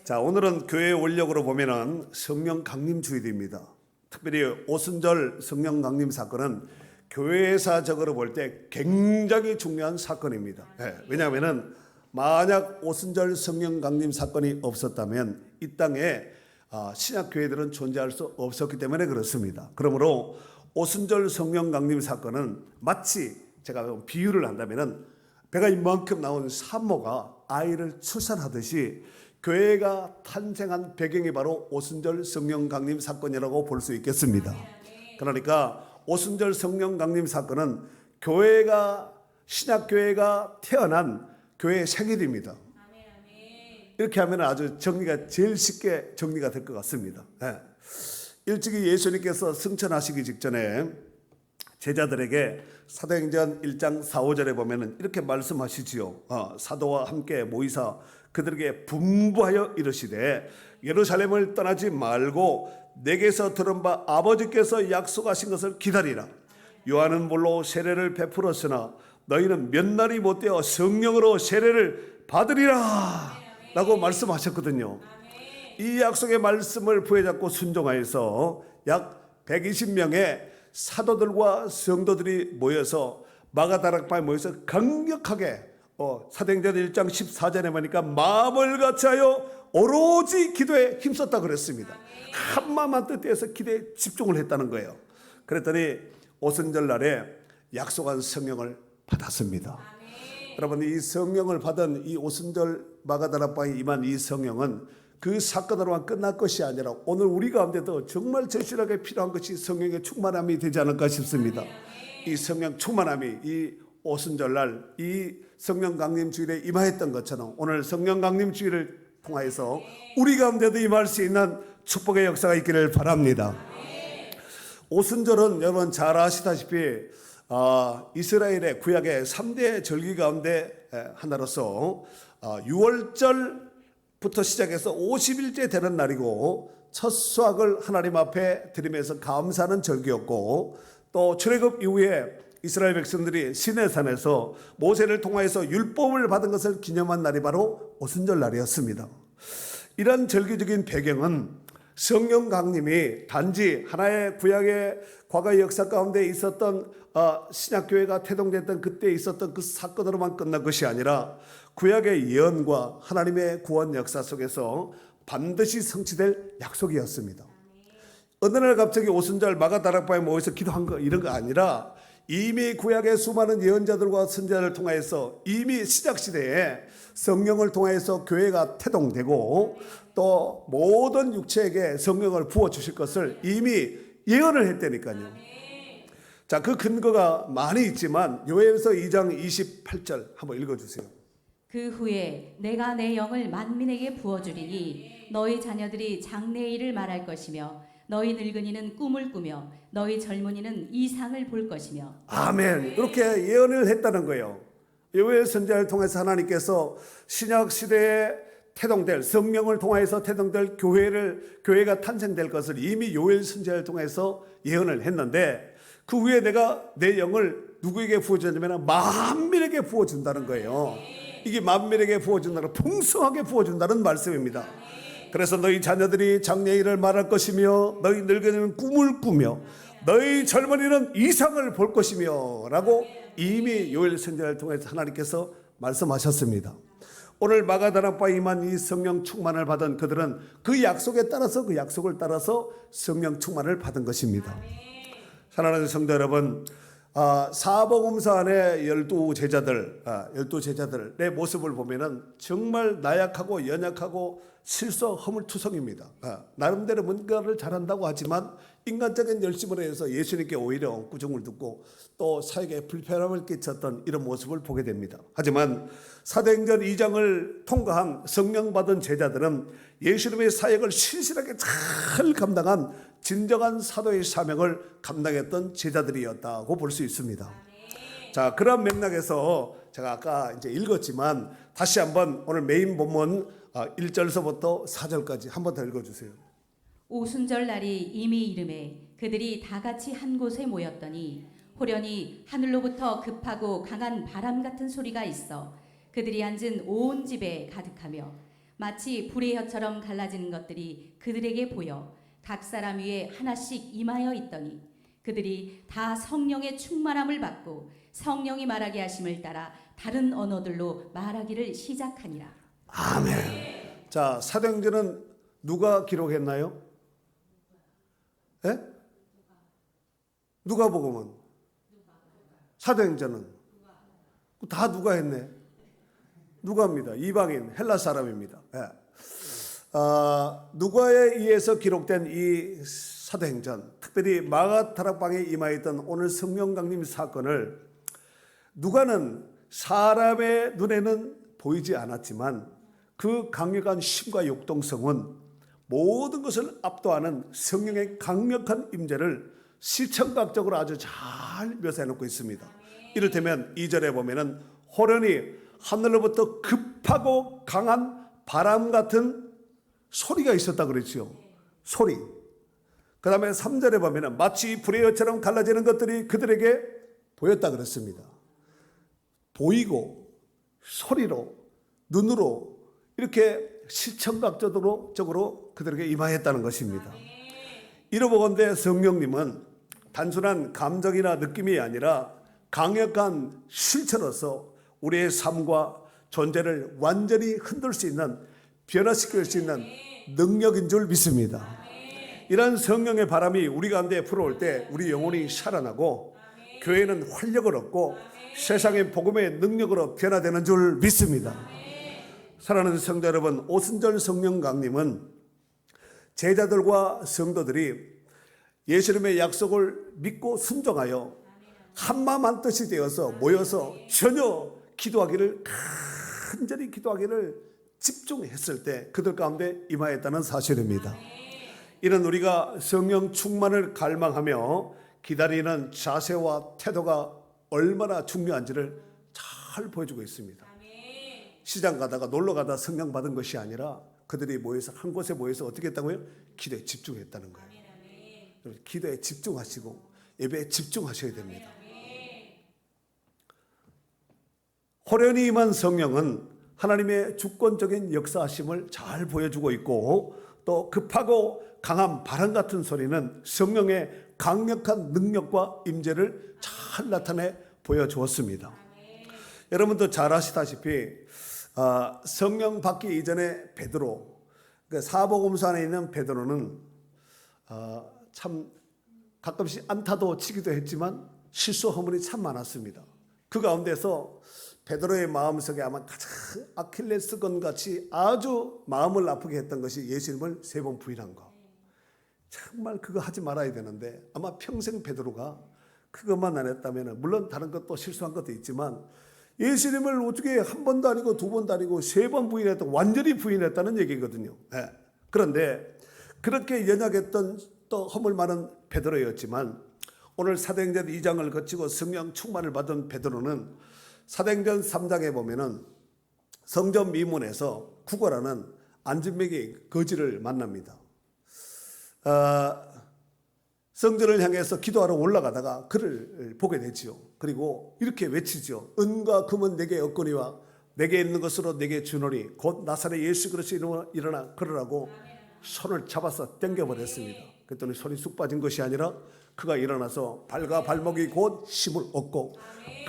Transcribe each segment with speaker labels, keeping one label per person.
Speaker 1: 자, 오늘은 교회 원력으로 보면은 성령 강림 주일입니다. 특별히 오순절 성령 강림 사건은 교회사적으로 볼 때 굉장히 중요한 사건입니다. 왜냐하면은 만약 오순절 성령 강림 사건이 없었다면 이 땅에 신약 교회들은 존재할 수 없었기 때문에 그렇습니다. 그러므로 오순절 성령 강림 사건은 마치 제가 비유를 한다면은 배가 이만큼 나온 산모가 아이를 출산하듯이 교회가 탄생한 배경이 바로 오순절 성령 강림 사건이라고 볼 수 있겠습니다. 그러니까 오순절 성령 강림 사건은 신약교회가 태어난 교회의 생일입니다. 이렇게 하면 아주 정리가 제일 쉽게 정리가 될 것 같습니다. 일찍이 예수님께서 승천하시기 직전에 제자들에게 사도행전 1장 4, 5절에 보면 이렇게 말씀하시지요. 사도와 함께 모이사 그들에게 분부하여 이르시되 예루살렘을 떠나지 말고 내게서 들은 바 아버지께서 약속하신 것을 기다리라. 요한은 물로 세례를 베풀었으나 너희는 몇 날이 못되어 성령으로 세례를 받으리라 라고 말씀하셨거든요. 이 약속의 말씀을 부여잡고 순종하여서 약 120명의 사도들과 성도들이 모여서 마가다락방에 모여서 강력하게 사도행전 1장 14절에 보니까 마음을 같이하여 오로지 기도에 힘썼다 그랬습니다. 한마음만 뜻해서 기도에 집중을 했다는 거예요. 그랬더니 오순절 날에 약속한 성령을 받았습니다. 여러분, 이 성령을 받은 이 오순절 마가다락방에 임한 이 성령은 그 사건으로만 끝날 것이 아니라 오늘 우리 가운데도 정말 절실하게 필요한 것이 성령의 충만함이 되지 않을까 싶습니다. 이 성령 충만함이 이 오순절날 이 성령 강림 주일에 임하였던 것처럼 오늘 성령 강림 주일을 통하여서 우리 가운데도 임할 수 있는 축복의 역사가 있기를 바랍니다. 오순절은 여러분 잘 아시다시피 이스라엘의 구약의 3대 절기 가운데 하나로서 6월절부터 시작해서 50일째 되는 날이고 첫 수확을 하나님 앞에 드리면서 감사하는 절기였고 또 출애굽 이후에 이스라엘 백성들이 시내산에서 모세를 통하여서 율법을 받은 것을 기념한 날이 바로 오순절 날이었습니다. 이런 절기적인 배경은 성령 강림이 단지 하나의 구약의 과거의 역사 가운데 있었던 신약교회가 태동됐던 그때 있었던 그 사건으로만 끝난 것이 아니라 구약의 예언과 하나님의 구원 역사 속에서 반드시 성취될 약속이었습니다. 어느 날 갑자기 오순절 마가다락방에 모여서 기도한 거 이런 거 아니라 이미 구약의 수많은 예언자들과 선지자를 통해서 이미 시작시대에 성령을 통해서 교회가 태동되고 또 모든 육체에게 성령을 부어주실 것을 이미 예언을 했다니까요. 자, 그 근거가 많이 있지만 요엘서 2장 28절 한번 읽어주세요.
Speaker 2: 그 후에 내가 내 영을 만민에게 부어주리니 너희 자녀들이 장래의 일을 말할 것이며 너희 늙은이는 꿈을 꾸며 너희 젊은이는 이상을 볼 것이며. 아멘.
Speaker 1: 이렇게 예언을 했다는 거예요. 요엘 선지자를 통해서 하나님께서 신약 시대에 태동될 성령을 통해서 태동될 교회가 탄생될 것을 이미 요엘 선지자를 통해서 예언을 했는데 그 후에 내가 내 영을 누구에게 부어주냐면 만민에게 부어준다는 거예요. 이게 만민에게 부어준다는 풍성하게 부어준다는 말씀입니다. 그래서 너희 자녀들이 장래의 일을 말할 것이며 너희 늙은이는 꿈을 꾸며 너희 젊은이는 이상을 볼 것이며 라고 이미 요엘 선지자를 통해서 하나님께서 말씀하셨습니다. 오늘 마가다락방에 임한 이 성령 충만을 받은 그들은 그 약속에 따라서 그 약속을 따라서 성령 충만을 받은 것입니다. 사랑하는 성도 여러분, 사복음서 안에 12제자들의 모습을 보면은 정말 나약하고 연약하고 실수 허물투성입니다. 나름대로 뭔가를 잘한다고 하지만 인간적인 열심을 해서 예수님께 오히려 엉구정을 듣고 또 사역에 불편함을 끼쳤던 이런 모습을 보게 됩니다. 하지만 사도행전 2장을 통과한 성령 받은 제자들은 예수님의 사역을 신실하게 잘 감당한 진정한 사도의 사명을 감당했던 제자들이었다고 볼 수 있습니다. 자, 그런 맥락에서 제가 아까 이제 읽었지만 다시 한번 오늘 메인 본문 1절서부터 4절까지 한번 더 읽어주세요.
Speaker 2: 오순절 날이 이미 이름에 그들이 다 같이 한 곳에 모였더니 호련히 하늘로부터 급하고 강한 바람 같은 소리가 있어 그들이 앉은 온 집에 가득하며 마치 불의 혀처럼 갈라지는 것들이 그들에게 보여 각 사람 위에 하나씩 임하여 있더니 그들이 다 성령의 충만함을 받고 성령이 말하게 하심을 따라 다른 언어들로 말하기를 시작하니라.
Speaker 1: 아멘. 자, 사도행전은 누가 기록했나요? 예? 누가복음은? 사도행전은? 다 누가 했네? 누가입니다. 이방인 헬라 사람입니다. 예. 누가에 의해서 기록된 이 사도행전, 특별히 마가다락방에 임하였던 오늘 성령 강림 사건을 누가는 사람의 눈에는 보이지 않았지만 그 강력한 힘과 역동성은 모든 것을 압도하는 성령의 강력한 임재를 시청각적으로 아주 잘 묘사해 놓고 있습니다. 이를테면 2절에 보면은 호련히 하늘로부터 급하고 강한 바람 같은 소리가 있었다 그랬죠. 소리. 그 다음에 3절에 보면은 마치 불의 혀처럼 갈라지는 것들이 그들에게 보였다 그랬습니다. 보이고 소리로 눈으로 이렇게 시청각적으로 그들에게 임하였다는 것입니다. 이러보건대 성령님은 단순한 감정이나 느낌이 아니라 강력한 실체로서 우리의 삶과 존재를 완전히 흔들 수 있는, 변화시킬 수 있는 능력인 줄 믿습니다. 이런 성령의 바람이 우리 가운데 불어올 때 우리 영혼이 살아나고 교회는 활력을 얻고 세상의 복음의 능력으로 변화되는 줄 믿습니다. 사랑하는 성도 여러분, 오순절 성령 강림은 제자들과 성도들이 예수님의 약속을 믿고 순종하여 한마음 한뜻이 되어서 모여서 전혀 기도하기를, 간절히 기도하기를 집중했을 때 그들 가운데 임하였다는 사실입니다. 이런 우리가 성령 충만을 갈망하며 기다리는 자세와 태도가 얼마나 중요한지를 잘 보여주고 있습니다. 시장 가다가 놀러 가다 성령 받은 것이 아니라 그들이 모여서 한 곳에 모여서 어떻게 했다고요? 기도에 집중했다는 거예요. 기도에 집중하시고 예배에 집중하셔야 됩니다. 호련히 임한 성령은 하나님의 주권적인 역사하심을 잘 보여주고 있고, 또 급하고 강한 바람 같은 소리는 성령의 강력한 능력과 임재를 잘 나타내 보여주었습니다. 여러분도 잘 아시다시피 성령 받기 이전에 베드로, 사복음서 안에 있는 베드로는 참 가끔씩 안타도 치기도 했지만 실수 허물이 참 많았습니다. 그 가운데서 베드로의 마음속에 아마 가장 아킬레스건 같이 아주 마음을 아프게 했던 것이 예수님을 3번 부인한 거. 정말 그거 하지 말아야 되는데 아마 평생 베드로가 그것만 안 했다면, 물론 다른 것도 실수한 것도 있지만 예수님을 어떻게 한 번도 아니고 2번도 아니고 3번 부인했다, 완전히 부인했다는 얘기거든요. 네. 그런데 그렇게 연약했던 또 허물 많은 베드로였지만 오늘 사도행전 2장을 거치고 성령 충만을 받은 베드로는 사도행전 3장에 보면은 성전 미문에서 구걸하는 안진뱅이 거지를 만납니다. 성전을 향해서 기도하러 올라가다가 그를 보게 되지요. 그리고 이렇게 외치죠. 은과 금은 내게 없거니와 내게 있는 것으로 내게 주노니 곧 나사렛 예수 그리스도의 일어나 걸으라고 손을 잡아서 당겨버렸습니다. 그랬더니 손이 쑥 빠진 것이 아니라 그가 일어나서 발과 발목이 곧 힘을 얻고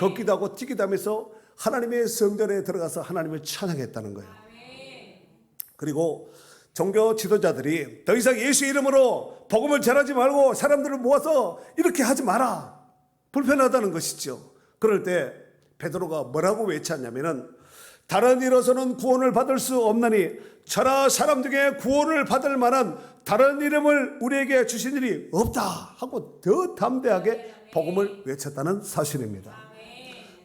Speaker 1: 걷기도 하고 뛰기도 하면서 하나님의 성전에 들어가서 하나님을 찬양했다는 거예요. 그리고 종교 지도자들이 더 이상 예수 이름으로 복음을 전하지 말고 사람들을 모아서 이렇게 하지 마라, 불편하다는 것이죠. 그럴 때 베드로가 뭐라고 외쳤냐면은 다른 이로서는 구원을 받을 수 없나니 저라 사람 중에 구원을 받을 만한 다른 이름을 우리에게 주신 일이 없다 하고 더 담대하게 복음을 외쳤다는 사실입니다.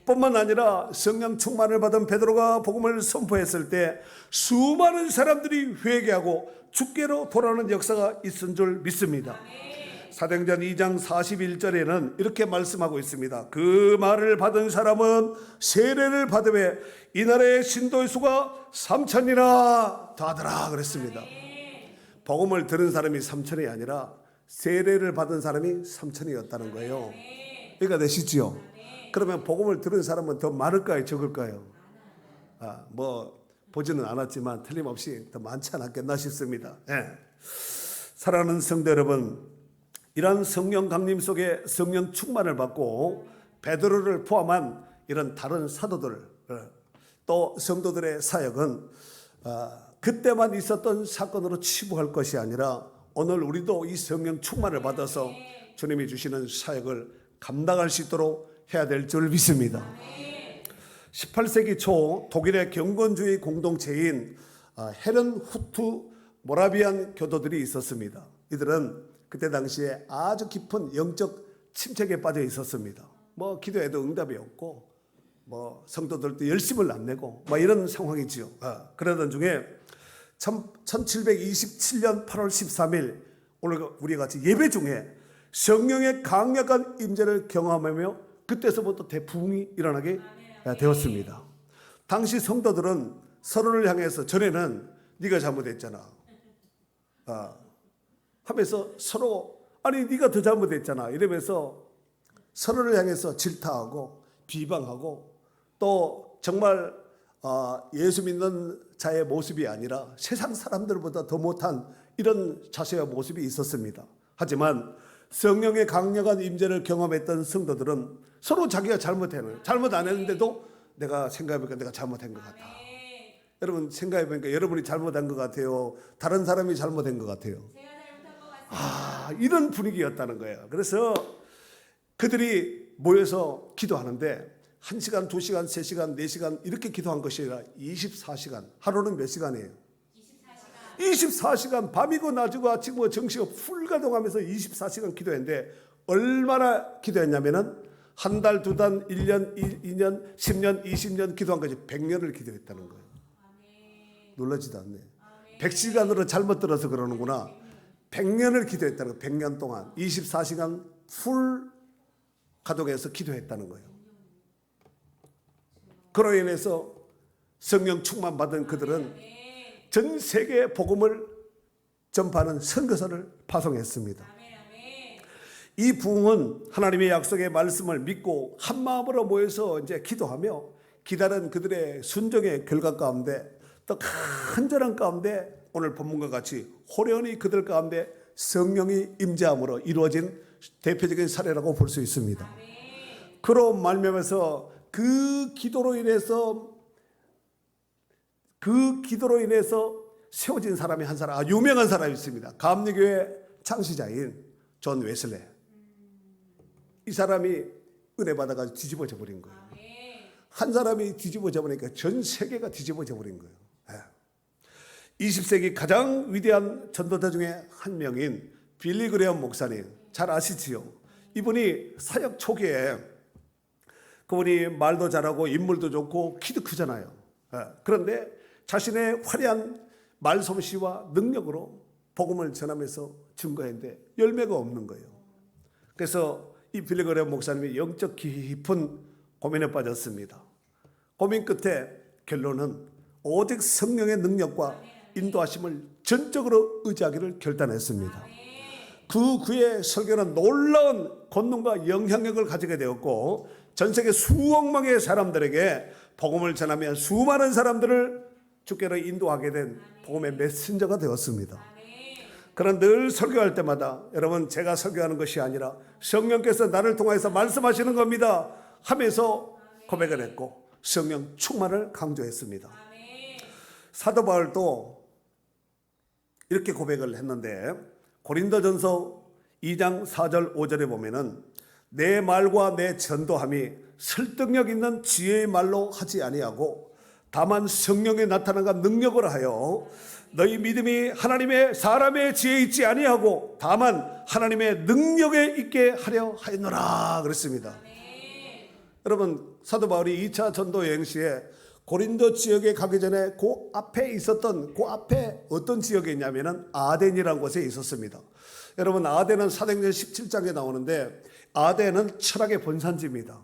Speaker 1: 뿐만 아니라 성령 충만을 받은 베드로가 복음을 선포했을 때 수많은 사람들이 회개하고 주께로 돌아오는 역사가 있은 줄 믿습니다. 사도행전 2장 41절에는 이렇게 말씀하고 있습니다. 그 말을 받은 사람은 세례를 받으며 이날의 신도의 수가 3,000이나 다하더라 그랬습니다. 복음을 들은 사람이 3,000이 아니라 세례를 받은 사람이 3,000이었다는 거예요. 이해가 되시죠? 그러면 복음을 들은 사람은 더 많을까요, 적을까요? 보지는 않았지만 틀림없이 더 많지 않았겠나 싶습니다. 예. 사랑하는 성도 여러분, 이러한 성령 강림 속에 성령 충만을 받고 베드로를 포함한 이런 다른 사도들 또 성도들의 사역은 그때만 있었던 사건으로 치부할 것이 아니라 오늘 우리도 이 성령 충만을 받아서 주님이 주시는 사역을 감당할 수 있도록 해야 될 줄 믿습니다. 18세기 초 독일의 경건주의 공동체인 헤른 후트 모라비안 교도들이 있었습니다. 이들은 그때 당시에 아주 깊은 영적 침체에 빠져 있었습니다. 뭐 기도해도 응답이 없고 뭐 성도들도 열심을 안 내고 뭐 이런 상황이지요. 그러던 중에 1727년 8월 13일 오늘 우리 같이 예배 중에 성령의 강력한 임재를 경험하며 그때서부터 대부흥이 일어나게 되었습니다. 당시 성도들은 서로를 향해서 전에는 네가 잘못했잖아 하면서 서로 아니 네가 더 잘못했잖아 이러면서 서로를 향해서 질타하고 비방하고 또 정말 예수 믿는 자의 모습이 아니라 세상 사람들보다 더 못한 이런 자세와 모습이 있었습니다. 하지만 성령의 강력한 임재를 경험했던 성도들은 서로 자기가 잘못했는 잘못 안 했는데도 내가 생각해보니까 내가 잘못한 것 같아. 여러분 생각해보니까 여러분이 잘못한 것 같아요? 다른 사람이 잘못한 것 같아요?
Speaker 2: 제가 잘못한 것 같습니다.
Speaker 1: 이런 분위기였다는 거예요. 그래서 그들이 모여서 기도하는데 1시간, 2시간, 3시간, 4시간 이렇게 기도한 것이 아니라 24시간. 하루는 몇 시간이에요? 24시간 밤이고 낮이고 아침이고 정시고 풀가동하면서 24시간 기도했는데 얼마나 기도했냐면은 한 달, 두 달, 1년, 2년, 10년, 20년 기도한 것이 100년을 기도했다는 거예요. 놀라지도 않네. 100시간으로 잘못 들어서 그러는구나. 100년을 기도했다는 거예요. 100년 동안 24시간 풀 가동해서 기도했다는 거예요. 그로 인해서 성령 충만 받은 그들은 전 세계에 복음을 전파하는 선교사를 파송했습니다. 이 부흥은 하나님의 약속의 말씀을 믿고 한 마음으로 모여서 이제 기도하며 기다린 그들의 순종의 결과 가운데 또 간절한 가운데 오늘 본문과 같이 호련히 그들 가운데 성령이 임재함으로 이루어진 대표적인 사례라고 볼 수 있습니다. 그로 말미암아서 그 기도로 인해서 세워진 사람이 한 사람, 유명한 사람이 있습니다. 감리교회 창시자인 존 웨슬레. 이 사람이 은혜 받아가지고 뒤집어져 버린 거예요. 한 사람이 뒤집어져 버리니까 전 세계가 뒤집어져 버린 거예요. 20세기 가장 위대한 전도자 중에 한 명인 빌리 그레엄 목사님 잘 아시지요? 이분이 사역 초기에 그분이 말도 잘하고 인물도 좋고 키도 크잖아요. 그런데 자신의 화려한 말솜씨와 능력으로 복음을 전하면서 증거했는데 열매가 없는 거예요. 그래서 이 빌리 그레엄 목사님이 영적 깊은 고민에 빠졌습니다. 고민 끝에 결론은 오직 성령의 능력과 인도하심을 전적으로 의지하기를 결단했습니다. 그의 설교는 놀라운 권능과 영향력을 가지게 되었고 전 세계 수억 명의 사람들에게 복음을 전하며 수많은 사람들을 주께로 인도하게 된 복음의 메신저가 되었습니다. 그런 늘 설교할 때마다 여러분 제가 설교하는 것이 아니라 성령께서 나를 통해서 말씀하시는 겁니다 하면서 고백을 했고 성령 충만을 강조했습니다. 사도 바울도 이렇게 고백을 했는데 고린도전서 2장 4절 5절에 보면은 내 말과 내 전도함이 설득력 있는 지혜의 말로 하지 아니하고 다만 성령의 나타남과 능력을 하여 너희 믿음이 하나님의 사람의 지혜에 있지 아니하고 다만 하나님의 능력에 있게 하려 하였노라 그랬습니다. 여러분 사도 바울이 2차 전도 여행 시에 고린도 지역에 가기 전에 그 앞에 있었던 그 앞에 어떤 지역에 있냐면은 아덴이라는 곳에 있었습니다. 여러분 아덴은 사도행전 17장에 나오는데 아덴은 철학의 본산지입니다.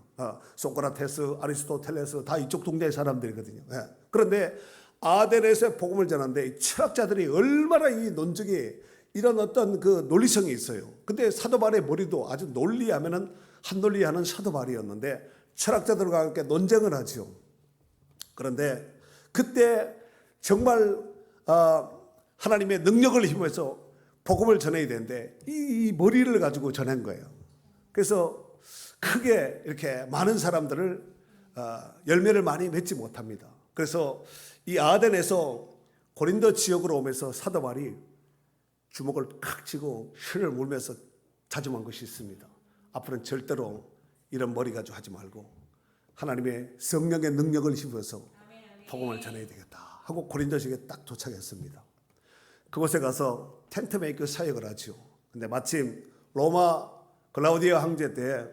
Speaker 1: 소크라테스, 아리스토텔레스 다 이쪽 동네의 사람들이거든요. 그런데 아덴에서 복음을 전하는데 철학자들이 얼마나 이 논증이 이런 어떤 그 논리성이 있어요. 근데 사도 바울의 머리도 아주 논리하면은 한 논리하는 사도 바울이었는데 철학자들과 함께 논쟁을 하죠. 그런데 그때 정말 하나님의 능력을 힘입어서 복음을 전해야 되는데 이 머리를 가지고 전한 거예요. 그래서 크게 이렇게 많은 사람들을 열매를 많이 맺지 못합니다. 그래서 이 아덴에서 고린도 지역으로 오면서 사도 바울이 주먹을 칵 쥐고 혀를 물면서 자중한 것이 있습니다. 앞으로는 절대로 이런 머리 가지고 하지 말고 하나님의 성령의 능력을 힘입어서 복음을 전해야 되겠다 하고 고린도 지역에 딱 도착했습니다. 그곳에 가서 텐트 메이커 사역을 하죠. 근데 마침 로마 클라우디아 황제 때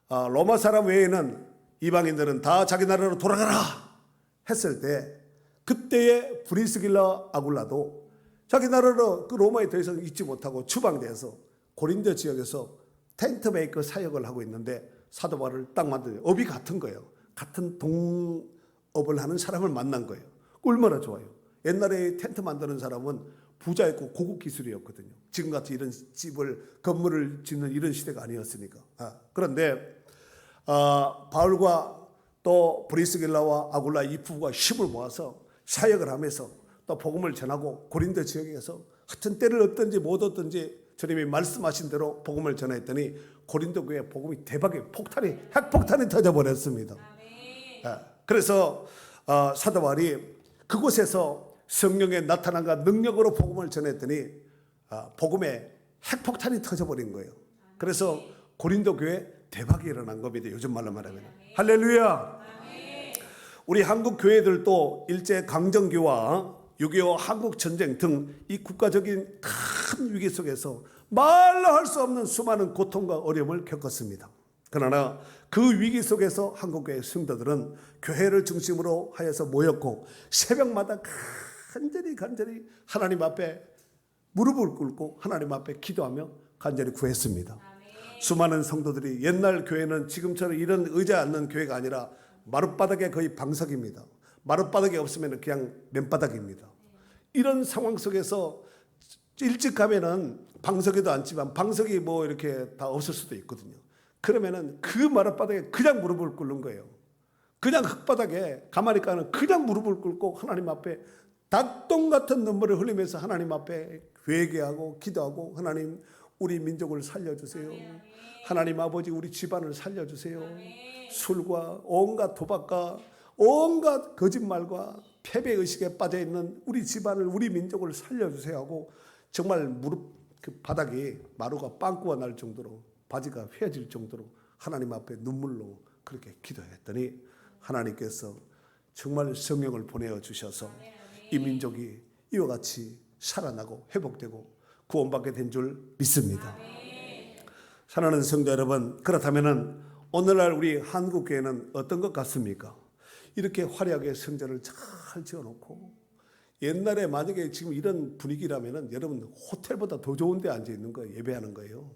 Speaker 1: 로마 사람 외에는 이방인들은 다 자기 나라로 돌아가라 했을 때 그때의 브리스길라 아굴라도 자기 나라로 그 로마에 더 이상 있지 못하고 추방돼서 고린도 지역에서 텐트 메이커 사역을 하고 있는데 사도 바울을 딱 만든 업이 같은 거예요. 같은 동업을 하는 사람을 만난 거예요. 얼마나 좋아요. 옛날에 텐트 만드는 사람은 부자였고 고급 기술이었거든요. 지금같이 이런 건물을 짓는 이런 시대가 아니었으니까. 그런데 바울과 또 브리스길라와 아굴라 이 부부가 힘을 모아서 사역을 하면서 또 복음을 전하고 고린도 지역에서 하여튼 때를 얻든지 못 얻든지 주님이 말씀하신 대로 복음을 전했더니 고린도 교회 복음이 대박의 핵폭탄이 터져버렸습니다. 그래서 사도 바울이 그곳에서 성령의 나타남과 능력으로 복음을 전했더니 복음의 핵폭탄이 터져버린 거예요. 그래서 고린도 교회 대박이 일어난 겁니다. 요즘 말로 말하면. 할렐루야. 우리 한국 교회들도 일제 강점기와 6.25 한국 전쟁 등 이 국가적인 큰 위기 속에서 말로 할 수 없는 수많은 고통과 어려움을 겪었습니다. 그러나 그 위기 속에서 한국교회 성도들은 교회를 중심으로 하여서 모였고 새벽마다 간절히 하나님 앞에 무릎을 꿇고 하나님 앞에 기도하며 간절히 구했습니다. 수많은 성도들이 옛날 교회는 지금처럼 이런 의자 앉는 교회가 아니라 마룻바닥에 거의 방석입니다. 마룻바닥이 없으면 그냥 맨바닥입니다. 이런 상황 속에서 일찍 가면은 방석에도 앉지만 방석이 뭐 이렇게 다 없을 수도 있거든요. 그러면은 그 마룻바닥에 그냥 무릎을 꿇는 거예요. 그냥 흙바닥에 가만히 가는 그냥 무릎을 꿇고 하나님 앞에 닭똥 같은 눈물을 흘리면서 하나님 앞에 회개하고 기도하고 하나님 우리 민족을 살려주세요. 하나님 아버지 우리 집안을 살려주세요. 술과 온갖 도박과 온갖 거짓말과 패배의식에 빠져있는 우리 집안을 우리 민족을 살려주세요 하고 정말 무릎 그 바닥이 마루가 빵꾸가 날 정도로 바지가 휘어질 정도로 하나님 앞에 눈물로 그렇게 기도했더니 하나님께서 정말 성령을 보내어 주셔서 이 민족이 이와 같이 살아나고 회복되고 구원받게 된 줄 믿습니다. 사랑하는 성도 여러분, 그렇다면 오늘날 우리 한국교회는 어떤 것 같습니까? 이렇게 화려하게 성전을 잘 지어놓고 옛날에 만약에 지금 이런 분위기라면 여러분 호텔보다 더 좋은 데 앉아 있는 거예요. 예배하는 거예요.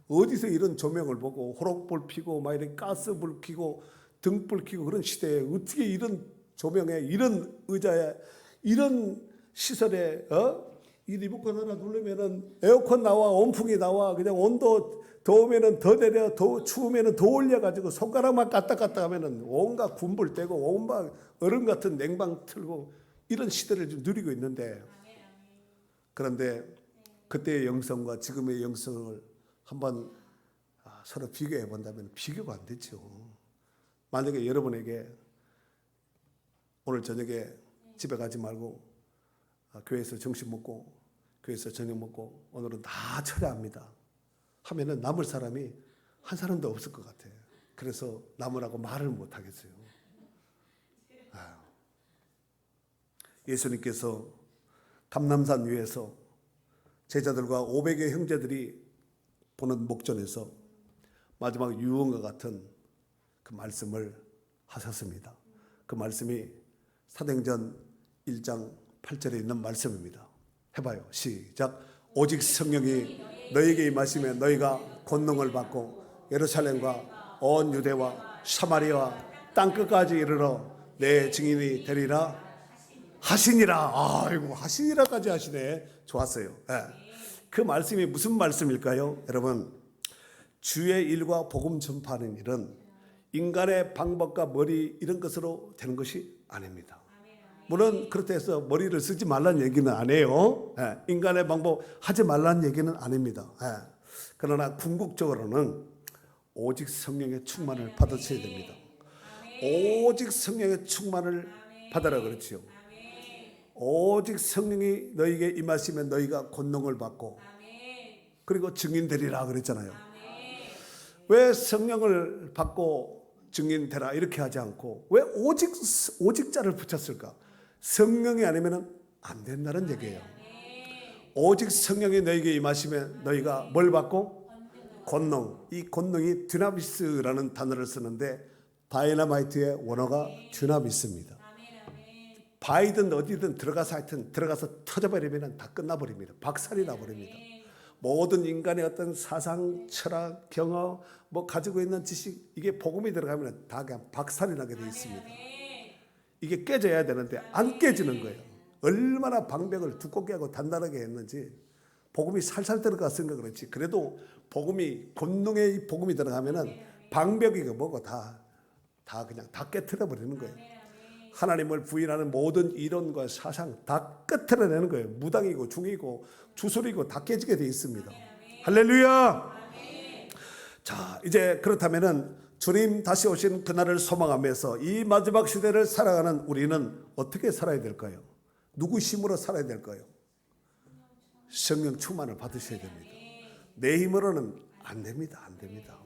Speaker 1: 어디서 이런 조명을 보고 호롱불 피고 막 이런 가스불 켜고 등불 켜고 그런 시대에 어떻게 이런 조명에 이런 의자에 이런 시설에 이 리모컨 하나 누르면은 에어컨 나와 온풍이 나와 그냥 온도 더우면은 더 내려 더 추우면은 더 올려가지고 손가락만 까딱까딱 하면은 온갖 군불 떼고 온갖 얼음 같은 냉방 틀고 이런 시대를 좀 누리고 있는데 그런데 그때의 영성과 지금의 영성을 한번 서로 비교해 본다면 비교가 안 되죠. 만약에 여러분에게 오늘 저녁에 집에 가지 말고 교회에서 점심 먹고 교회에서 저녁 먹고 오늘은 다 철야합니다 하면은 남을 사람이 한 사람도 없을 것 같아요. 그래서 남으라고 말을 못 하겠어요. 예수님께서 감람산 위에서 제자들과 500의 형제들이 보는 목전에서 마지막 유언과 같은 그 말씀을 하셨습니다. 그 말씀이 사도행전 1장 8절에 있는 말씀입니다. 해봐요. 시작. 오직 성령이 너희에게 임하시면 너희가 권능을 받고 예루살렘과 온 유대와 사마리아와 땅끝까지 이르러 내 증인이 되리라 하시니라. 아이고 하시니라까지 하시네. 좋았어요. 그 말씀이 무슨 말씀일까요? 여러분 주의 일과 복음 전파하는 일은 인간의 방법과 머리 이런 것으로 되는 것이 아닙니다. 물론 그렇다 해서 머리를 쓰지 말라는 얘기는 안 해요. 예, 인간의 방법 하지 말라는 얘기는 아닙니다. 예. 그러나 궁극적으로는 오직 성령의 충만을 받으셔야 됩니다. 오직 성령의 충만을 받으라 그렇지요. 오직 성령이 너희에게 임하시면 너희가 권능을 받고 그리고 증인되리라 그랬잖아요. 왜 성령을 받고 증인되라 이렇게 하지 않고 왜 오직자를 붙였을까? 성령이 아니면 안 된다는 얘기예요. 오직 성령이 너희에게 임하시면 너희가 뭘 받고? 권능. 이 권능이 드나미스라는 단어를 쓰는데 다이너마이트의 원어가 드나미스입니다. 바이든 어디든 들어가서 하여튼 들어가서 터져버리면 다 끝나버립니다. 박살이 나버립니다. 모든 인간의 어떤 사상, 철학, 경험, 뭐 가지고 있는 지식 이게 복음이 들어가면 다 그냥 박살이 나게 되어 있습니다. 이게 깨져야 되는데 안 깨지는 거예요. 얼마나 방벽을 두껍게 하고 단단하게 했는지 복음이 살살 들어갔으니까 그렇지. 그래도 복음이 권능의 복음이 들어가면은 방벽이 뭐고 다 그냥 다 깨트려 버리는 거예요. 하나님을 부인하는 모든 이론과 사상 다 깨트려내는 거예요. 무당이고 중이고 주술이고 다 깨지게 되어 있습니다. 할렐루야. 자, 이제 그렇다면은 주님 다시 오신 그날을 소망하면서 이 마지막 시대를 살아가는 우리는 어떻게 살아야 될까요? 누구 힘으로 살아야 될까요? 성령 충만을 받으셔야 됩니다. 내 힘으로는 안 됩니다. 안 됩니다.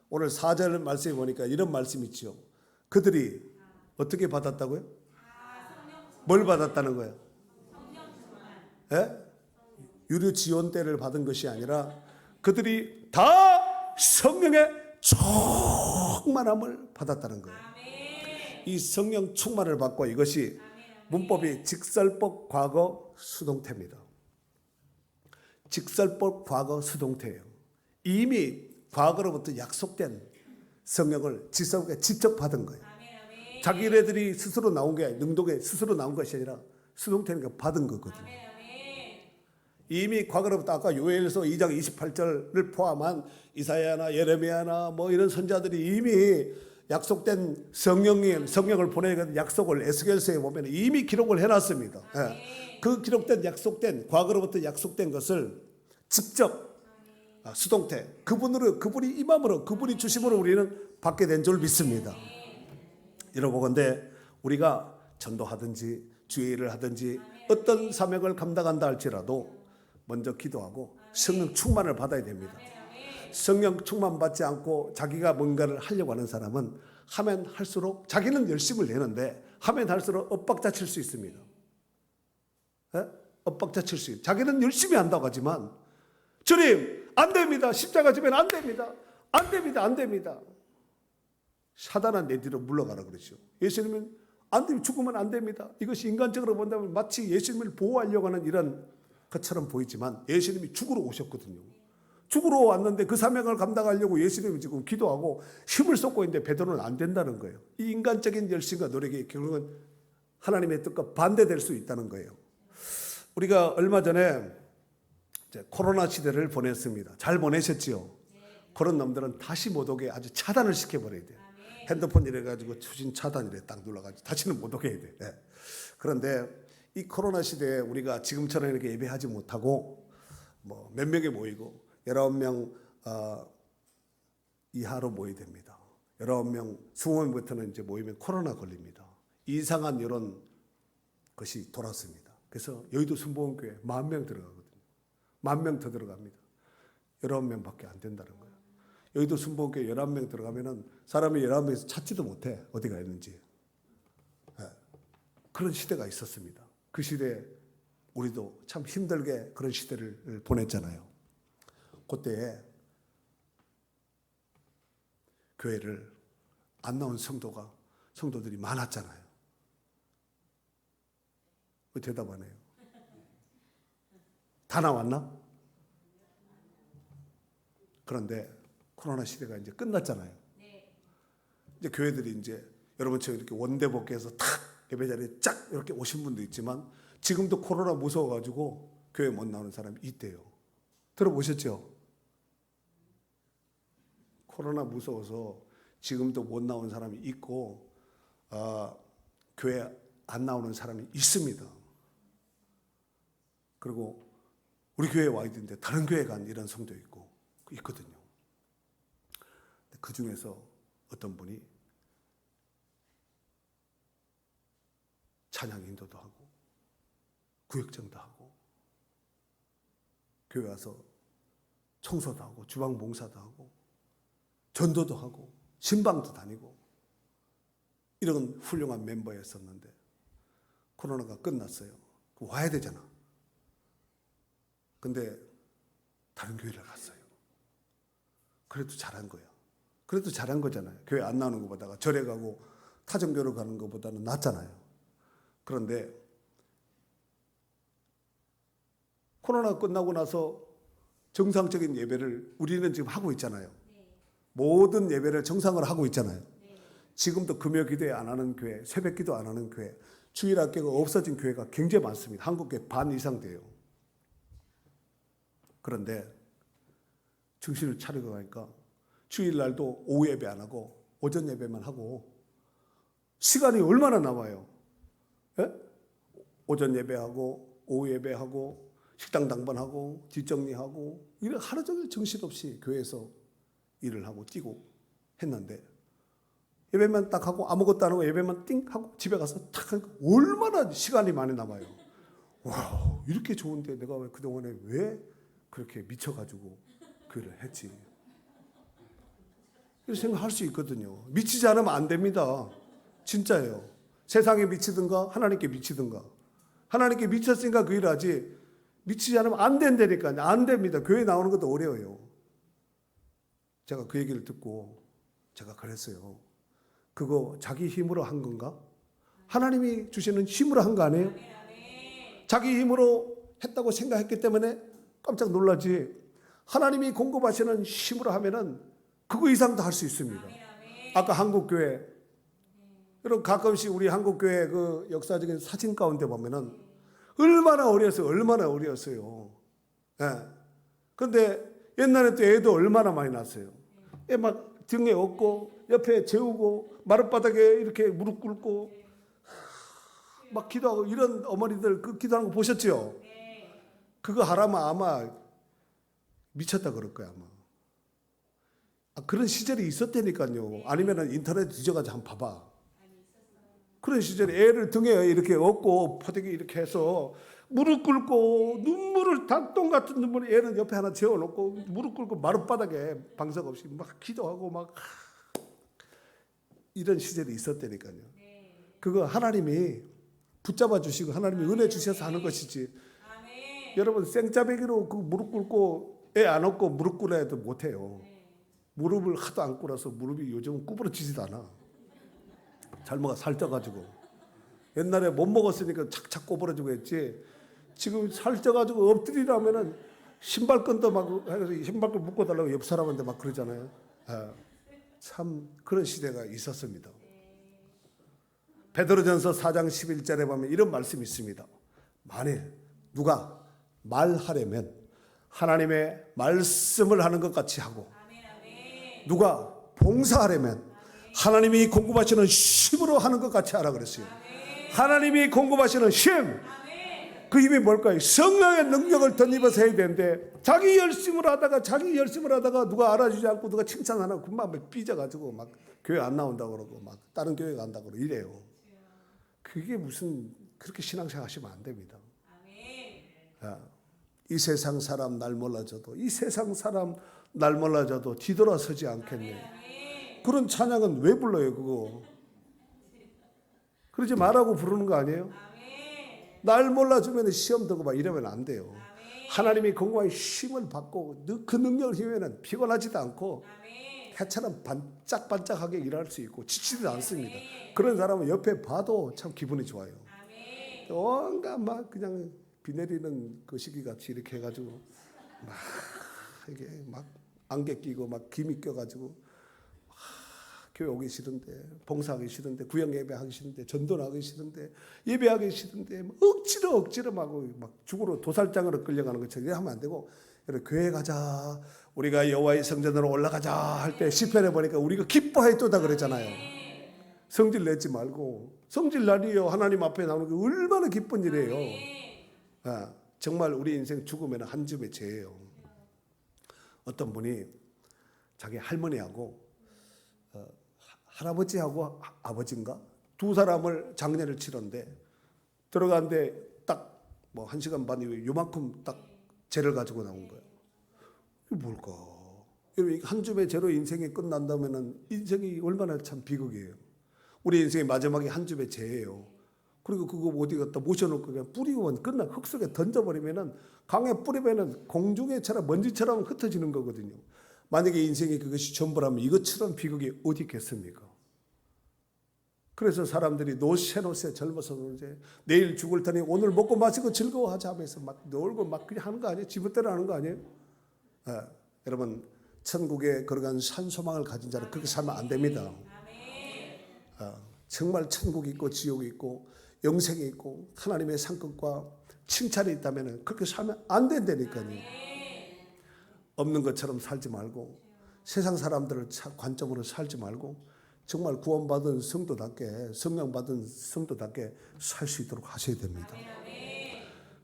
Speaker 1: 오늘 4절 말씀에 보니까 이런 말씀이 있죠. 그들이 어떻게 받았다고요? 뭘 받았다는 거예요? 예? 유료 지원 때를 받은 것이 아니라 그들이 다 성령의 충만함을 받았다는 거예요. 이 성령 충만을 받고 이것이 문법이 직설법 과거 수동태입니다. 직설법 과거 수동태예요. 이미 과거로부터 약속된 성령을 직설법에 직접 받은 거예요. 자기네들이 스스로 나온 게 능동에 스스로 나온 것이 아니라 수동태니까 받은 거거든요. 이미 과거로부터 아까 요엘서 2장 28절을 포함한 이사야나 예레미야나 뭐 이런 선자들이 이미 약속된 성령을 보내는 약속을 에스겔서에 보면 이미 기록을 해놨습니다. 예. 그 기록된 약속된 과거로부터 약속된 것을 직접 수동태 그분이 임함으로 그분이 주심으로 우리는 받게 된 줄 믿습니다. 여러분건데 우리가 전도하든지 주의 일을 하든지 어떤 사명을 감당한다 할지라도 먼저 기도하고 성령 충만을 받아야 됩니다. 성령 충만 받지 않고 자기가 뭔가를 하려고 하는 사람은 하면 할수록 자기는 열심을 내는데 하면 할수록 엇박자칠 수 있습니다. 예? 엇박자칠 수 있어요. 자기는 열심히 한다고 하지만 주님 안 됩니다. 십자가 지면 안 됩니다. 안 됩니다. 안 됩니다. 사단아 내 뒤로 물러가라 그러죠. 예수님은 안 됩니다. 죽으면 안 됩니다. 이것이 인간적으로 본다면 마치 예수님을 보호하려고 하는 이런 것처럼 보이지만 예수님이 죽으러 오셨거든요. 죽으러 왔는데 그 사명을 감당하려고 예수님이 지금 기도하고 힘을 쏟고 있는데 베드로는 안 된다는 거예요. 이 인간적인 열심과 노력이 결국은 하나님의 뜻과 반대될 수 있다는 거예요. 우리가 얼마 전에 이제 코로나 시대를 보냈습니다. 잘 보내셨지요? 그런 놈들은 다시 못 오게 아주 차단을 시켜버려야 돼요. 핸드폰 이래가지고 추진 차단이래 딱 눌러가지고 다시는 못 오게 해야 돼. 네. 그런데 이 코로나 시대에 우리가 지금처럼 이렇게 예배하지 못하고 뭐 몇 명이 모이고 19명 이하로 모여야 됩니다. 19명, 20명부터는 이제 모이면 코로나 걸립니다. 이상한 이런 것이 돌았습니다. 그래서 여의도 순복음교회 10,000명 들어가거든요. 10,000명 더 들어갑니다. 19명밖에 안 된다는 거예요. 여의도 순복음교회 11명 들어가면은 사람이 11명에서 찾지도 못해 어디가 있는지. 네. 그런 시대가 있었습니다. 그 시대에 우리도 참 힘들게 그런 시대를 보냈잖아요. 그때에 교회를 안 나온 성도들이 많았잖아요. 왜 대답 안 해요? 다 나왔나? 그런데 코로나 시대가 이제 끝났잖아요. 이제 교회들이 이제 여러분처럼 이렇게 원대복귀해서 탁 예배 자리에 쫙 이렇게 오신 분도 있지만 지금도 코로나 무서워가지고 교회 못 나오는 사람이 있대요. 들어보셨죠? 코로나 무서워서 지금도 못 나오는 사람이 있고 교회 안 나오는 사람이 있습니다. 그리고 우리 교회에 와 있는데 다른 교회 간 이런 성도 있거든요. 그 중에서 어떤 분이 찬양 인도도 하고 구역정도 하고 교회 와서 청소도 하고 주방 봉사도 하고 전도도 하고 신방도 다니고 이런 훌륭한 멤버였었는데 코로나가 끝났어요. 와야 되잖아. 근데 다른 교회를 갔어요. 그래도 잘한 거야. 그래도 잘한 거잖아요. 교회 안 나오는 것보다가 절에 가고 타종교로 가는 것보다는 낫잖아요. 그런데 코로나 끝나고 나서 정상적인 예배를 우리는 지금 하고 있잖아요. 모든 예배를 정상으로 하고 있잖아요. 지금도 금요 기도회 안 하는 교회, 새벽 기도 안 하는 교회, 주일 학교가 없어진 교회가 굉장히 많습니다. 한국 교회 반 이상 돼요. 그런데 정신을 차리고 가니까 주일날도 오후 예배 안 하고 오전 예배만 하고 시간이 얼마나 남아요? 예? 오전 예배하고 오후 예배하고 식당 당번하고 뒷정리하고 이런 하루 종일 정신없이 교회에서 일을 하고 뛰고 했는데 예배만 딱 하고 아무것도 안 하고 예배만 띵 하고 집에 가서 탁 하니까 얼마나 시간이 많이 남아요. 와, 이렇게 좋은데 내가 왜 그동안에 왜 그렇게 미쳐가지고 그를 했지? 이렇게 생각할 수 있거든요. 미치지 않으면 안 됩니다. 진짜예요. 세상에 미치든가 하나님께 미치든가. 하나님께 미쳤으니까 그 일을 하지 미치지 않으면 안 된다니까요. 안 됩니다. 교회 나오는 것도 어려워요. 제가 그 얘기를 듣고 제가 그랬어요. 그거 자기 힘으로 한 건가? 하나님이 주시는 힘으로 한 거 아니에요? 자기 힘으로 했다고 생각했기 때문에 깜짝 놀라지. 하나님이 공급하시는 힘으로 하면은 그거 이상도 할 수 있습니다. 아까 한국교회, 여러분 가끔씩 우리 한국교회 그 역사적인 사진 가운데 보면은 얼마나 어렸어요. 얼마나 어렸어요. 예. 근데 옛날에 또 애도 얼마나 많이 낳았어요. 애 막 등에 업고 옆에 재우고 마룻바닥에 이렇게 무릎 꿇고 막 기도하고 이런 어머니들 그 기도하는 거 보셨죠? 그거 하라면 아마 미쳤다 그럴 거야 아마. 그런 시절이 있었다니까요. 아니면은 인터넷 뒤져가지고 한번 봐봐. 그런 시절에 애를 등에 이렇게 업고 포대기 이렇게 해서 무릎 꿇고 눈물을 닭똥 같은 눈물을 애는 옆에 하나 재워놓고 무릎 꿇고 마룻바닥에 방석 없이 막 기도하고 막 이런 시절이 있었다니까요. 그거 하나님이 붙잡아 주시고 하나님이 은혜 주셔서 하는 것이지. 여러분 생짜배기로 그 무릎 꿇고 애 안 업고 무릎 꿇어야 해도 못해요. 무릎을 하도 안 꿇어서 무릎이 요즘은 구부러지지도 않아. 잘모가 살쪄가지고. 옛날에 못 먹었으니까 착착 구부러지고 했지. 지금 살쪄가지고 엎드리라면은 신발끈도 막 해서 신발끈 묶어달라고 옆 사람한테 막 그러잖아요. 참 그런 시대가 있었습니다. 베드로전서 4장 11절에 보면 이런 말씀이 있습니다. 만일 누가 말하려면 하나님의 말씀을 하는 것 같이 하고 누가 봉사하려면 하나님이 공급하시는 힘으로 하는 것 같이 하라 그랬어요. 하나님이 공급하시는 힘. 그 힘이 뭘까요? 성령의 능력을 덧입어서 해야 되는데 자기 열심을 하다가 누가 알아주지 않고 누가 칭찬 안 하고 금방 삐져가지고 막 교회 안 나온다고 그러고 막 다른 교회 간다고 그러고 이래요. 그게 무슨 그렇게 신앙생활 하시면 안 됩니다. 이 세상 사람 날 몰라줘도 뒤돌아서지 않겠네. 그런 찬양은 왜 불러요 그거? 그러지 말라고 부르는 거 아니에요? 날 몰라주면 시험 들고 막 이러면 안 돼요. 하나님이 공고한 힘을 받고 그 능력을 힘으면 피곤하지도 않고 해처럼 반짝반짝하게 일할 수 있고 지치지도 않습니다. 그런 사람은 옆에 봐도 참 기분이 좋아요. 온갖 막 그냥 비 내리는 그 시기 같이 이렇게 해가지고 막 이게 막 안개 끼고 막 김이 껴가지고 교회 오기 싫은데 봉사하기 싫은데 구역 예배하기 싫은데 전도하기 싫은데 예배하기 싫은데 억지로 막 죽으로 도살장으로 끌려가는 것처럼 하면 안 되고 교회 가자 우리가 여호와의 성전으로 올라가자 할 때 시편에 보니까 우리가 기뻐하였도다 그랬잖아요. 성질 내지 말고 성질날이에요. 하나님 앞에 나오는 게 얼마나 기쁜 일이에요. 정말 우리 인생 죽으면 한 줌의 죄예요. 어떤 분이 자기 할머니하고 할아버지하고 아버지인가 두 사람을 장례를 치렀는데 들어갔는데 딱 뭐 1시간 반 이후에 요만큼 딱 죄를 가지고 나온 거예요. 이게 뭘까? 한 줌의 죄로 인생이 끝난다면은 인생이 얼마나 참 비극이에요. 우리 인생의 마지막에 한 줌의 죄예요. 그리고 그거 어디 갖다 모셔놓고 그냥 뿌리고 끝나 흙 속에 던져버리면은 강에 뿌리면은 공중에처럼 먼지처럼 흩어지는 거거든요. 만약에 인생이 그것이 전부라면 이것처럼 비극이 어디 있겠습니까? 그래서 사람들이 노세 젊어서 이제 내일 죽을 테니 오늘 먹고 마시고 즐거워하자 하면서 막 놀고 막 그냥 하는 거 아니에요? 지멋대로 하는 거 아니에요? 여러분 천국에 그러한 산소망을 가진 자는 그렇게 살면 안 됩니다. 정말 천국이 있고 지옥이 있고 영생이 있고 하나님의 상급과 칭찬이 있다면 그렇게 살면 안 된다니까요. 없는 것처럼 살지 말고 세상 사람들을 관점으로 살지 말고 정말 구원받은 성도답게 성령받은 성도답게 살 수 있도록 하셔야 됩니다.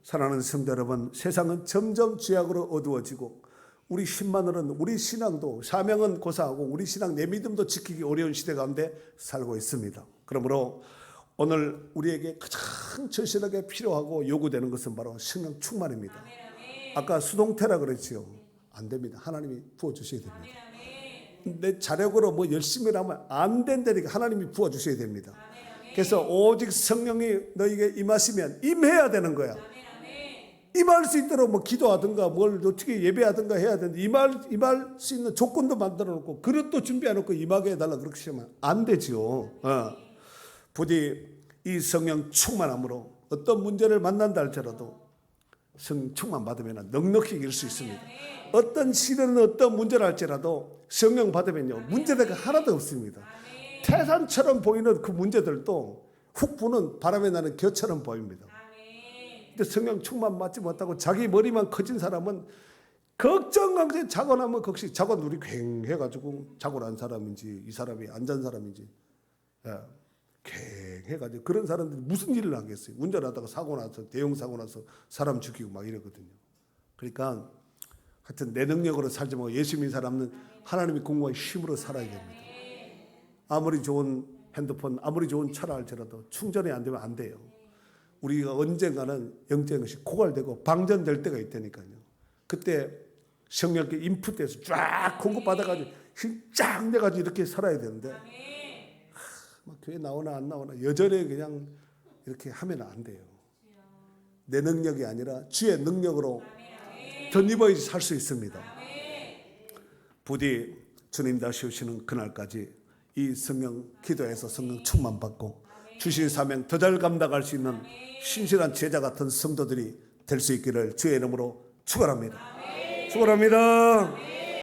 Speaker 1: 사랑하는 성도 여러분, 세상은 점점 죄악으로 어두워지고 우리 힘만으로는 우리 신앙도 사명은 고사하고 우리 신앙 내 믿음도 지키기 어려운 시대 가운데 살고 있습니다. 그러므로 오늘 우리에게 가장 절실하게 필요하고 요구되는 것은 바로 성령 충만입니다. 아까 수동태라 그랬지요. 안 됩니다. 하나님이 부어주셔야 됩니다. 내 자력으로 뭐 열심히 하면 안 된다니까 하나님이 부어주셔야 됩니다. 그래서 오직 성령이 너에게 임하시면 임해야 되는 거야. 임할 수 있도록 뭐 기도하든가 뭘 어떻게 예배하든가 해야 되는데 임할 수 있는 조건도 만들어 놓고 그릇도 준비해 놓고 임하게 해달라 그렇게 하면 안 되죠. 부디 이 성령 충만함으로 어떤 문제를 만난다 할지라도 성령 충만 받으면 넉넉히 이길 수 있습니다. 어떤 시대는 어떤 문제를 할지라도 성령 받으면요 문제가 하나도 없습니다. 태산처럼 보이는 그 문제들도 훅 부는 바람에 나는 겨처럼 보입니다. 근데 성령 충만 받지 못하고 자기 머리만 커진 사람은 걱정하면서 자고 나면 걱시 자고 눈이 괭해가지고 자고 난 사람인지 이 사람이 안 잔 사람인지 괭해가지고 그런 사람들이 무슨 일을 하겠어요. 운전하다가 사고 나서 대형 사고 나서 사람 죽이고 막 이러거든요. 그러니까 하여튼 내 능력으로 살지 말고 예수 믿는 사람은 하나님이 공부한 힘으로 살아야 됩니다. 아무리 좋은 핸드폰 아무리 좋은 차라 할지라도 충전이 안 되면 안 돼요. 우리가 언젠가는 영적인 것이 고갈되고 방전될 때가 있다니까요. 그때 성령께 인풋돼서 쫙 공급받아가지고 힘 쫙 내가지고 이렇게 살아야 되는데 막 교회 나오나 안 나오나 여전히 그냥 이렇게 하면 안 돼요. 내 능력이 아니라 주의 능력으로 덧입어야지 살 수 있습니다. 부디 주님 다시 오시는 그날까지 이 성령 기도해서 성령 충만 받고 주신 사명 더 잘 감당할 수 있는 신실한 제자 같은 성도들이 될 수 있기를 주의 이름으로 축원합니다. 축원합니다.